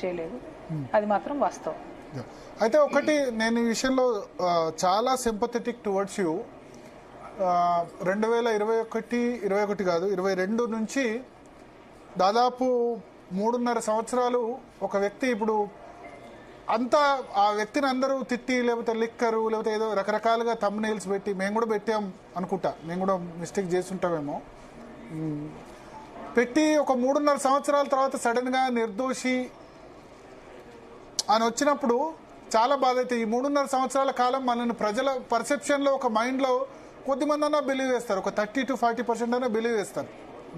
చేయలేదు, అది మాత్రం వాస్తవం. అయితే ఒకటి నేను ఈ విషయంలో చాలా సింపథెటిక్ టువర్డ్స్ యూ. 2021 కాదు 22 నుంచి దాదాపు 3.5 సంవత్సరాలు ఒక వ్యక్తి ఇప్పుడు అంతా ఆ వ్యక్తిని అందరూ తిట్టి లేకపోతే లిక్కరు లేకపోతే ఏదో రకరకాలుగా థంబ్నెయిల్స్ పెట్టి మేము కూడా పెట్టాం అనుకుంటా, మేము కూడా మిస్టేక్ చేస్తుంటామేమో, పెట్టి ఒక 3.5 సంవత్సరాల తర్వాత సడన్గా నిర్దోషి అని వచ్చినప్పుడు చాలా బాధ అయితే. ఈ 3.5 సంవత్సరాల కాలం మనల్ని ప్రజల పర్సెప్షన్లో ఒక మైండ్లో కొద్దిమంది అన్నా బిలీవ్ చేస్తారు, ఒక 30 to 40% అయినా బిలీవ్ చేస్తారు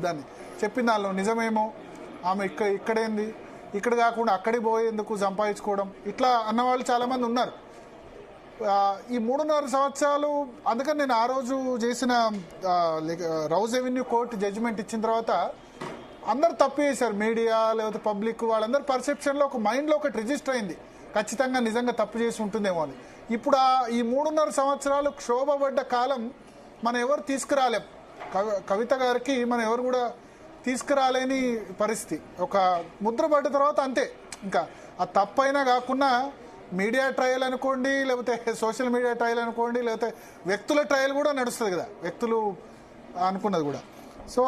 దాన్ని చెప్పిన దానిలో నిజమేమో. ఆమె ఇక్కడేంది, ఇక్కడ కాకుండా అక్కడికి పోయేందుకు సంపాదించుకోవడం, ఇట్లా అన్నవాళ్ళు చాలామంది ఉన్నారు. ఈ 3.5 సంవత్సరాలు అందుకని నేను ఆ రోజు చేసిన రౌజ్ ఎవెన్యూ కోర్టు జడ్జిమెంట్ ఇచ్చిన తర్వాత అందరు తప్పు చేశారు, మీడియా లేకపోతే పబ్లిక్ వాళ్ళందరూ పర్సెప్షన్లో ఒక మైండ్లో ఒకటి రిజిస్టర్ అయింది, ఖచ్చితంగా నిజంగా తప్పు చేసి ఉంటుందేమో అని. ఇప్పుడు ఈ 3.5 సంవత్సరాలు క్షోభపడ్డ కాలం మనం ఎవరు తీసుకురాలేం, కవిత గారికి మనం ఎవరు కూడా తీసుకురాలేని పరిస్థితి. ఒక ముద్ర పడ్డ తర్వాత అంతే, ఇంకా ఆ తప్పైనా కాకుండా మీడియా ట్రయల్ అనుకోండి లేకపోతే సోషల్ మీడియా ట్రయల్ అనుకోండి లేకపోతే వ్యక్తుల ట్రయల్ కూడా నడుస్తుంది కదా, వ్యక్తులు అనుకున్నది కూడా. సో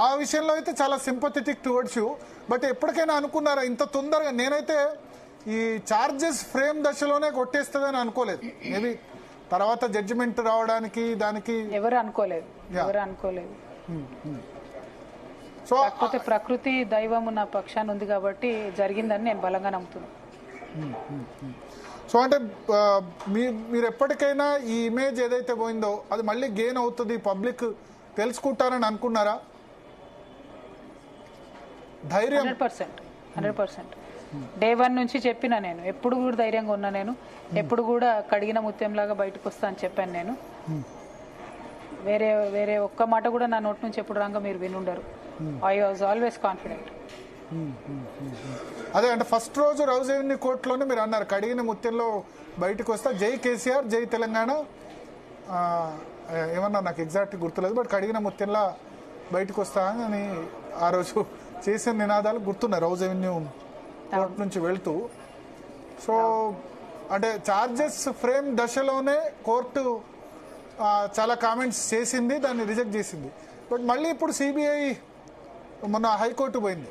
ఆ విషయంలో అయితే చాలా సింపథెటిక్ టువర్డ్స్ యూ. బట్ ఎప్పటికైనా అనుకున్నారా ఇంత తొందరగా? నేనైతే ఈ చార్జెస్ ఫ్రేమ్ దశలోనే కొట్టేస్తుందని అనుకోలేదు. మేబీ తర్వాత జడ్జిమెంట్ రావడానికి దానికి ఎవరు అనుకోలేదు. సో కాకపోతే ప్రకృతి దైవము నా పక్షాన్ని ఉంది కాబట్టి జరిగిందని నేను బలంగా నమ్ముతున్నాను. సో అంటే మీరు ఎప్పటికైనా ఈ ఇమేజ్ ఏదైతే పోయిందో అది మళ్ళీ గెయిన్ అవుతుంది, పబ్లిక్ తెలుసుకుంటారని అనుకున్నారా? ధైర్యం 100% డే 1 నుంచి చెప్పిన నేను, ఎప్పుడు కూడా ధైర్యంగా ఉన్నా నేను, ఎప్పుడు కూడా కడిగిన ముత్యంలాగా బయటకు వస్తా అని చెప్పాను నేను. వేరే ఒక్క మాట కూడా నా నోటి నుంచి ఎప్పుడు రాగా మీరు వినుండరు. I was always confident. అదే అంటే ఫస్ట్ రోజు రౌజ్ ఎవెన్యూ కోర్టులోనే మీరు అన్నారు కడిగిన ముత్యంలో బయటకు వస్తా, జై కేసీఆర్ జై తెలంగాణ ఏమన్నా నాకు ఎగ్జాక్ట్ గుర్తులేదు, బట్ కడిగిన ముత్యంలా బయటకు వస్తా అని ఆ రోజు చేసిన నినాదాలు గుర్తున్నాయి రౌజ్ ఎవెన్యూ కోర్టు నుంచి వెళ్తూ. సో అంటే చార్జెస్ ఫ్రేమ్ దశలోనే కోర్టు చాలా కామెంట్స్ చేసింది, దాన్ని రిజెక్ట్ చేసింది. బట్ మళ్ళీ ఇప్పుడు సిబిఐ మొన్న హైకోర్టు పోయింది,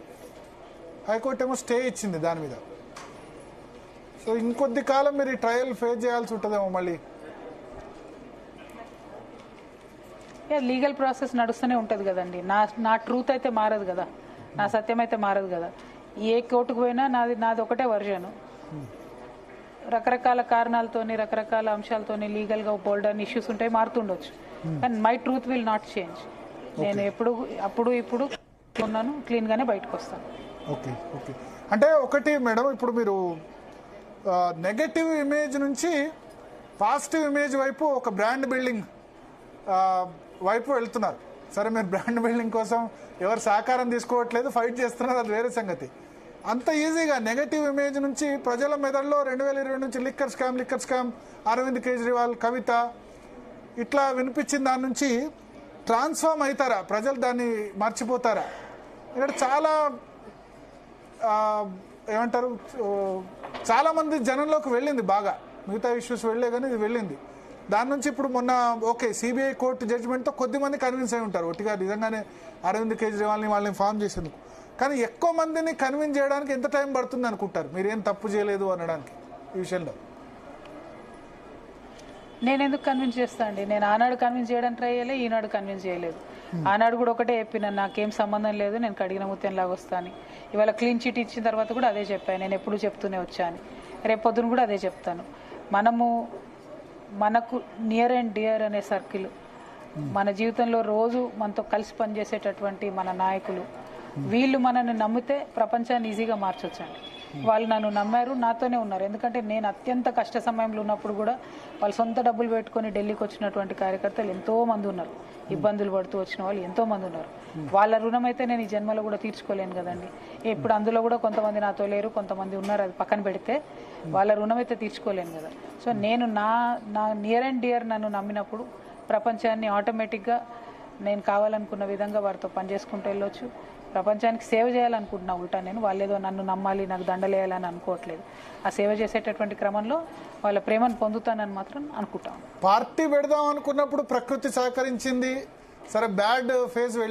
హైకోర్టు ఏమో స్టే ఇచ్చింది దాని మీద. సో ఇంకొద్ది కాలం మీరు ఈ ట్రయల్ ఫేస్ చేయాల్సి ఉంటుందేమో మళ్ళీ. లీగల్ ప్రాసెస్ నడుస్తూనే ఉంటుంది కదండి. నా ట్రూత్ అయితే మారదు కదా, నా సత్యం అయితే మారదు కదా. ఏ కోర్టుకు పోయినా నాది ఒకటే వర్జను. రకరకాల కారణాలతోని రకరకాల అంశాలతోని లీగల్గా బోల్డ్ అని ఇష్యూస్ ఉంటాయి, మారుతుండొచ్చు, కానీ my truth will not change. నేను ఇప్పుడు ఉన్నాను, క్లీన్గానే బయటకు వస్తాను. Okay okay. అంటే ఒకటి మేడం, ఇప్పుడు మీరు నెగటివ్ ఇమేజ్ నుంచి పాజిటివ్ ఇమేజ్ వైపు ఒక బ్రాండ్ బిల్డింగ్ వైపు వెళ్తున్నారు. సరే, మీరు బ్రాండ్ బిల్డింగ్ కోసం ఎవరు సహకారం తీసుకోవట్లేదు, ఫైట్ చేస్తున్నారు, అది వేరే సంగతి. అంత ఈజీగా నెగటివ్ ఇమేజ్ నుంచి ప్రజల మెదడులో 2020 నుంచి లిక్కర్ స్కామ్, అరవింద్ కేజ్రీవాల్, కవిత ఇట్లా వినిపించిన దాని నుంచి ట్రాన్స్ఫార్మ్ అవుతారా ప్రజలు, దాన్ని మర్చిపోతారా? ఇక్కడ చాలా ఏమంటారు, చాలా మంది జనంలోకి వెళ్ళింది బాగా, మిగతా ఇష్యూస్ వెళ్ళే కానీ ఇది వెళ్ళింది. దాని నుంచి ఇప్పుడు మొన్న ఓకే సిబిఐ కోర్టు జడ్జిమెంట్తో కొద్దిమంది కన్విన్స్ అయి ఉంటారు, ఒట్టిగా నిజంగానే అరవింద్ కేజ్రీవాల్ని వాళ్ళని ఫామ్ చేసేందుకు. కానీ ఎక్కువ మందిని కన్విన్స్ చేయడానికి ఎంత టైం పడుతుంది అనుకుంటారు మీరేం తప్పు చేయలేదు అనడానికి ఈ విషయంలో? నేను ఎందుకు కన్విన్స్ చేస్తా అండి? నేను ఆనాడు కన్విన్స్ చేయడానికి ట్రై చేయలేదు, ఈనాడు కన్విన్స్ చేయలేదు. ఆనాడు కూడా ఒకటే చెప్పిన, నాకేం సంబంధం లేదు, నేను కడిగిన ముత్యంలాగా వస్తాను. ఇవాళ క్లీన్ చిట్ ఇచ్చిన తర్వాత కూడా అదే చెప్పాను, నేను ఎప్పుడు చెప్తూనే వచ్చాను, రేపొద్దున కూడా అదే చెప్తాను. మనకు నియర్ అండ్ డియర్ అనే సర్కిల్, మన జీవితంలో రోజు మనతో కలిసి పనిచేసేటటువంటి మన నాయకులు, వీళ్ళు మనల్ని నమ్మితే ప్రపంచాన్ని ఈజీగా మార్చొచ్చండి. వాళ్ళు నన్ను నమ్మారు, నాతోనే ఉన్నారు. ఎందుకంటే నేను అత్యంత కష్ట సమయంలో ఉన్నప్పుడు కూడా వాళ్ళు సొంత డబ్బులు పెట్టుకొని ఢిల్లీకి వచ్చినటువంటి కార్యకర్తలు ఎంతో మంది ఉన్నారు, ఇబ్బందులు పడుతూ వచ్చిన వాళ్ళు ఎంతో మంది ఉన్నారు. వాళ్ళ రుణం అయితే నేను ఈ జన్మలో కూడా తీర్చుకోలేను కదండి. ఇప్పుడు అందులో కూడా కొంతమంది నాతో లేరు, కొంతమంది ఉన్నారు, అది పక్కన పెడితే వాళ్ళ రుణం అయితే తీర్చుకోలేను కదా. సో నేను నా నియర్ అండ్ డియర్ నన్ను నమ్మినప్పుడు ప్రపంచాన్ని ఆటోమేటిక్గా నేను కావాలనుకున్న విధంగా వారితో పనిచేసుకుంటూ వెళ్ళొచ్చు. ప్రపంచానికి సేవ చేయాలనుకుంటున్నా ఉల్టా నేను. వాళ్ళేదో నన్ను నమ్మాలి, నాకు దండలేయాలని అనుకోవట్లేదు. ఆ సేవ చేసేటటువంటి క్రమంలో వాళ్ళ ప్రేమను పొందుతానని మాత్రం అనుకుంటాను. పార్టీ పెడదాం అనుకున్నప్పుడు ప్రకృతి సహకరించింది, సరే బ్యాడ్ ఫేజ్